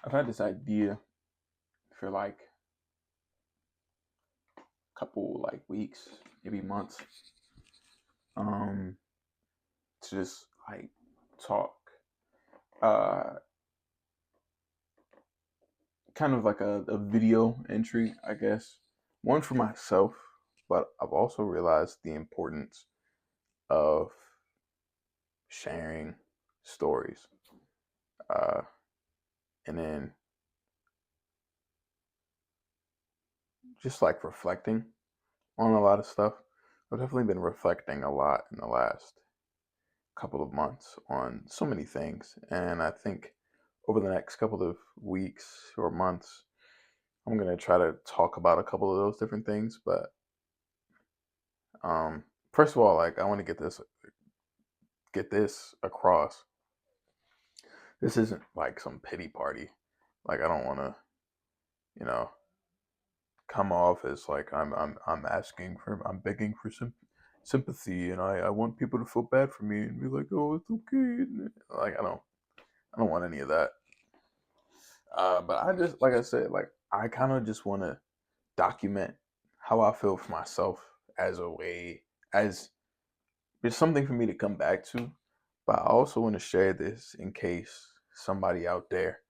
I've had this idea for like a couple like weeks, maybe months, um, to just like talk, uh, kind of like a video entry, I guess. One for myself, but I've also realized the importance of sharing stories, uh, and then just like reflecting on a lot of stuff. I've definitely been reflecting a lot in the last couple of months on so many things. And I think over the next couple of weeks or months, I'm going to try to talk about a couple of those different things. But um, first of all, like I want to get this across. This isn't like some pity party. Like I don't want to, you know, come off as like I'm begging for sympathy, and I want people to feel bad for me and be like, oh, it's okay. Like I don't want any of that. But I just, like I said, like I kind of just want to document how I feel for myself as a way, as it's something for me to come back to. But I also want to share this in case somebody out there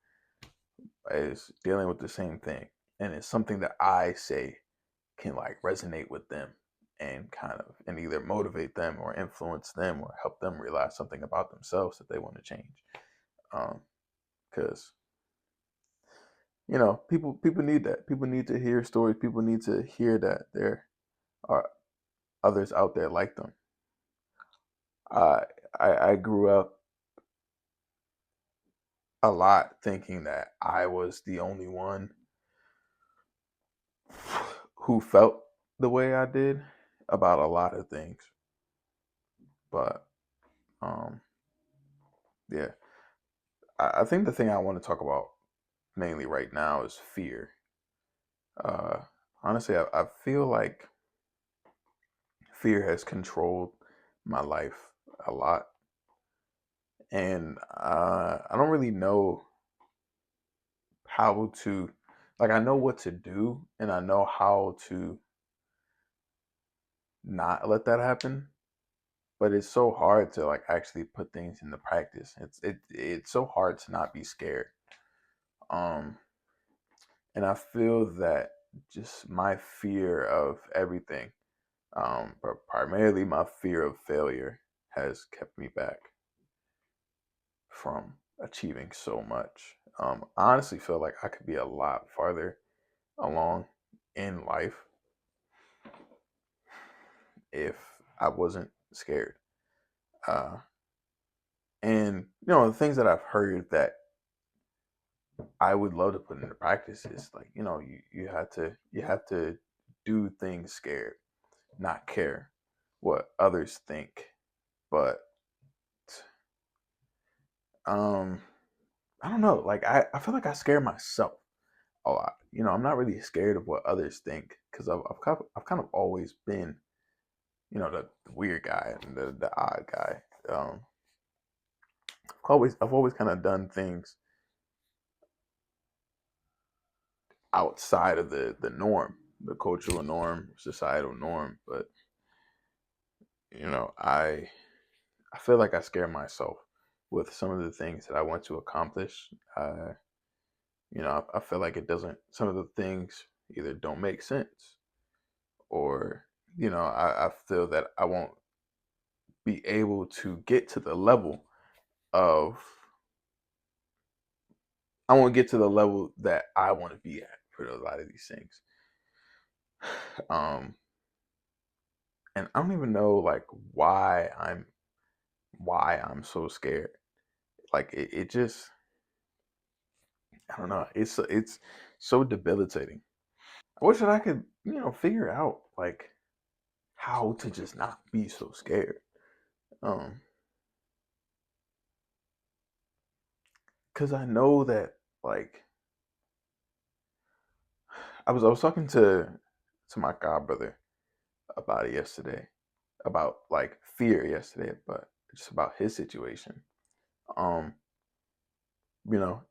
is dealing with the same thing, and it's something that I say can like resonate with them and kind of and either motivate them or influence them or help them realize something about themselves that they want to change. Because people need that. People need to hear stories. People need to hear that there are others out there like them. I I grew up a lot thinking that I was the only one who felt the way I did about a lot of things. But um, yeah, I think the thing I want to talk about mainly right now is fear. Uh, Honestly, I feel like fear has controlled my life a lot, and I don't really know how to, like, I know what to do, and I know how to not let that happen. But it's so hard to like actually put things into practice. It's so hard to not be scared. Um, and I feel that just my fear of everything, but primarily my fear of failure, has kept me back from achieving so much. I honestly feel like I could be a lot farther along in life if I wasn't scared. Uh, and the things that I've heard that I would love to put into practice is like, you have to do things scared, not care what others think. But um I don't know, like I feel like I scare myself a lot. I'm not really scared of what others think because I've kind of always been, the weird guy and the odd guy. Um I've always kind of done things outside of the norm, the cultural norm, societal norm. But I feel like I scare myself with some of the things that I want to accomplish. I feel like it doesn't. Some of the things either don't make sense, or I feel that I won't be able to get to the level of. I won't get to the level that I want to be at for a lot of these things. Um, and I don't even know like why I'm so scared. Like it just, I don't know. It's so debilitating. I wish that I could, figure out like how to just not be so scared. Um, because I know that like I was talking to my god brother about it yesterday, about like fear yesterday, but just about his situation. Um,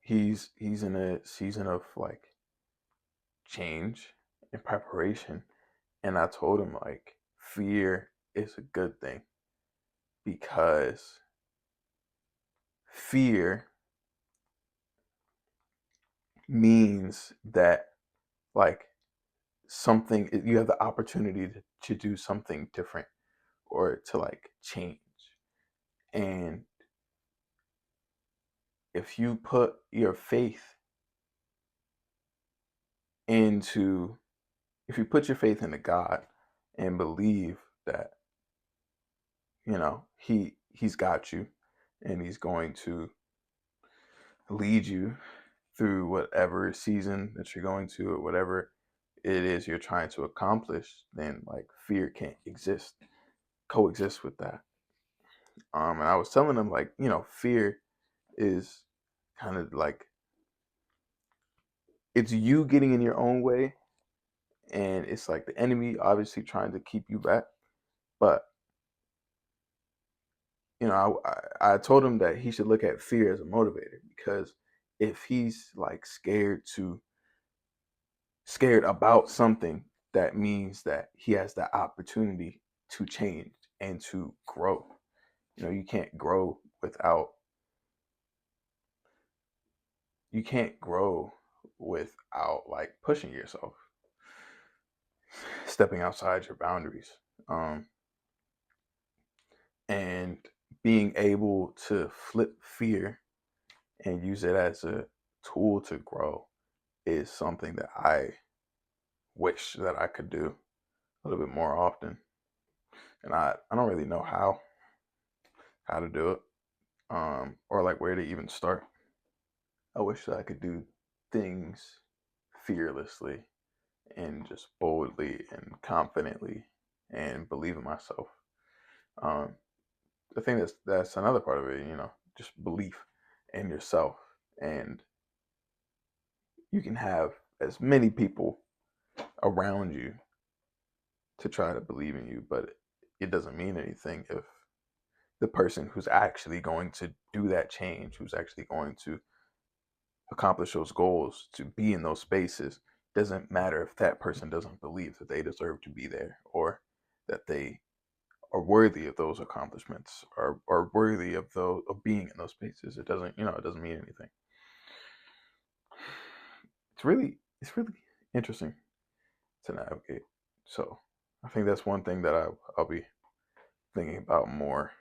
he's in a season of like change and preparation. And I told him like fear is a good thing because fear means that like something you have the opportunity to do something different or to like change. And if you put your faith into if you put your faith into God and believe that he's got you and he's going to lead you through whatever season that you're going to or whatever it is you're trying to accomplish, then like fear can't coexist with that. And I was telling them like, fear is kind of like it's you getting in your own way, and it's like the enemy obviously trying to keep you back. But I told him that he should look at fear as a motivator, because if he's like scared about something, that means that he has the opportunity to change and to grow. You can't grow without like pushing yourself, stepping outside your boundaries, and being able to flip fear and use it as a tool to grow is something that I wish that I could do a little bit more often. And I don't really know how to do it, or like where to even start. I wish that I could do things fearlessly and just boldly and confidently and believe in myself. Um, I think that's another part of it, just belief in yourself. And you can have as many people around you to try to believe in you, but it doesn't mean anything if the person who's actually going to do that change, who's actually going to accomplish those goals, to be in those spaces, doesn't matter if that person doesn't believe that they deserve to be there, or that they are worthy of those accomplishments, or are worthy of being in those spaces. It doesn't mean anything. It's really interesting to navigate. So I think that's one thing that I'll be thinking about more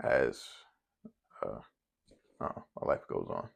as my life goes on.